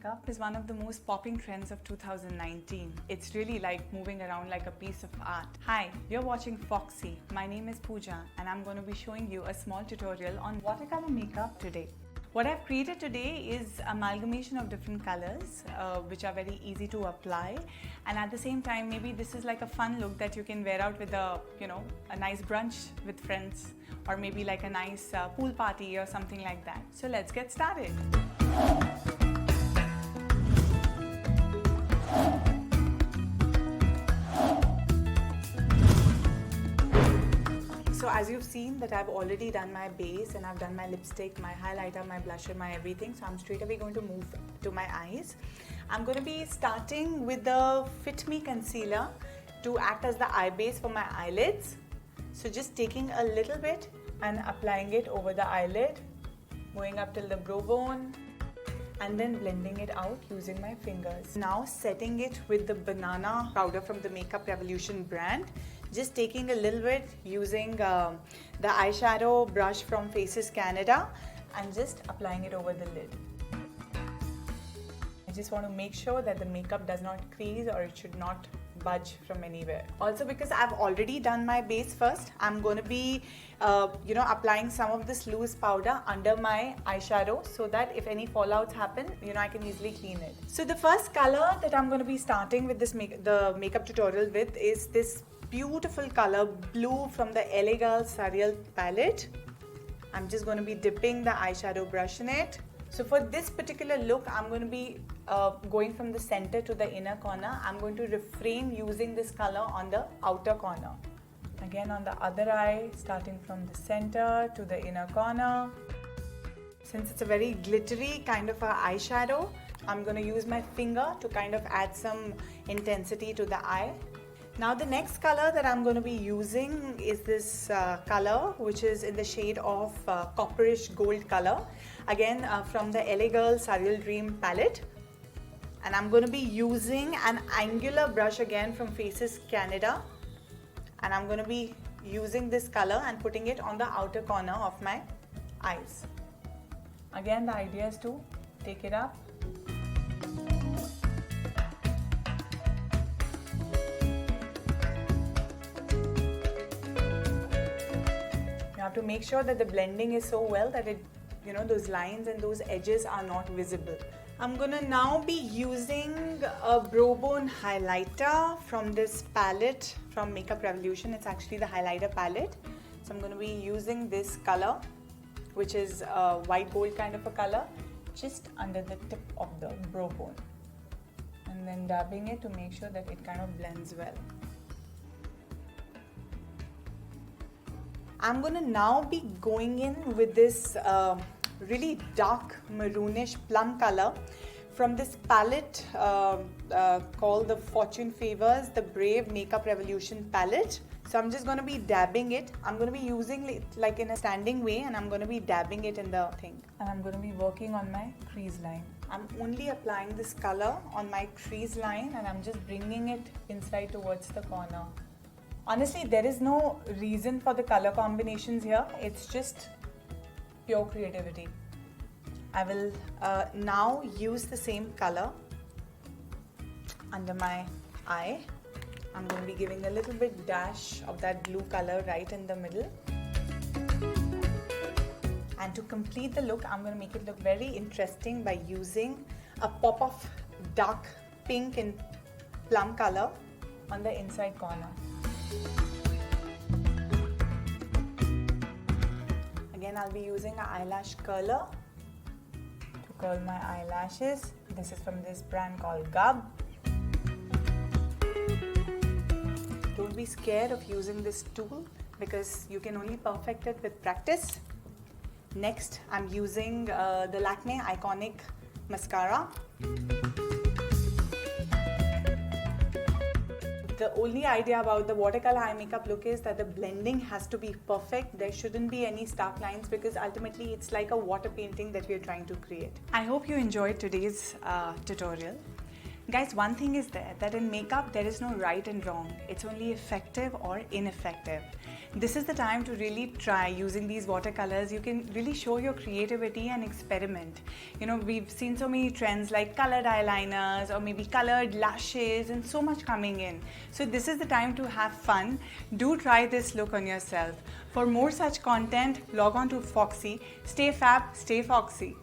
makeup is one of the most popping trends of 2019. It's really like moving around like a piece of art. Hi, you're watching Foxy. My name is Pooja and I'm going to be showing you a small tutorial on watercolor makeup today. What I've created today is amalgamation of different colors which are very easy to apply, and at the same time maybe this is like a fun look that you can wear out with a nice brunch with friends, or maybe like a nice pool party or something like that. So let's get started. So as you've seen that I've already done my base and I've done my lipstick, my highlighter, my blusher, my everything. So I'm straight away going to move to my eyes. I'm going to be starting with the Fit Me Concealer to act as the eye base for my eyelids. So just taking a little bit and applying it over the eyelid, going up till the brow bone, and then blending it out using my fingers. Now setting it with the banana powder from the Makeup Revolution brand. Just taking a little bit using the eyeshadow brush from Faces Canada and just applying it over the lid. I just want to make sure that the makeup does not crease or it should not budge from anywhere. Also, because I've already done my base first, I'm going to be applying some of this loose powder under my eyeshadow so that if any fallouts happen, I can easily clean it. So the first color that I'm going to be starting with this the makeup tutorial with is this beautiful color blue from the LA Girl Surreal palette. I'm just going to be dipping the eyeshadow brush in it. So for this particular look, I'm going to be going from the center to the inner corner. I'm going to refrain using this color on the outer corner. Again on the other eye, starting from the center to the inner corner. Since it's a very glittery kind of a eyeshadow, I'm going to use my finger to kind of add some intensity to the eye. Now the next color that I'm going to be using is this color, which is in the shade of copperish gold color. Again from the LA Girl Surreal Dream palette. And I'm going to be using an angular brush again from Faces Canada. And I'm going to be using this color and putting it on the outer corner of my eyes. Again, the idea is to take it up. You have to make sure that the blending is so well that it, those lines and those edges are not visible. I'm gonna now be using a brow bone highlighter from this palette from Makeup Revolution. It's actually the highlighter palette. So I'm gonna be using this color, which is a white gold kind of a color, just under the tip of the brow bone. And then dabbing it to make sure that it kind of blends well. I'm gonna now be going in with this really dark maroonish plum color from this palette called the Fortune Favors the Brave Makeup Revolution palette. So I'm just going to be dabbing it. I'm going to be using it like in a standing way, and I'm going to be dabbing it in the thing. And I'm going to be working on my crease line. I'm only applying this color on my crease line and I'm just bringing it inside towards the corner. Honestly, there is no reason for the color combinations here. It's just pure creativity. I will now use the same color under my eye. I'm going to be giving a little bit dash of that blue color right in the middle. And to complete the look, I'm going to make it look very interesting by using a pop of dark pink and plum color on the inside corner. Again, I'll be using an eyelash curler to curl my eyelashes. This is from this brand called Gub. Don't be scared of using this tool because you can only perfect it with practice. Next, I'm using the Lakme Iconic Mascara. The only idea about the watercolor eye makeup look is that the blending has to be perfect. There shouldn't be any stark lines because ultimately it's like a water painting that we are trying to create. I hope you enjoyed today's tutorial. Guys, one thing is there that in makeup there is no right and wrong. It's only effective or ineffective. this is the time to really try using these watercolors. You can really show your creativity and experiment. You know, we've seen so many trends like colored eyeliners or maybe colored lashes and so much coming in. So this is the time to have fun. Do try this look on yourself. For more such content, log on to Foxy. Stay fab, stay foxy.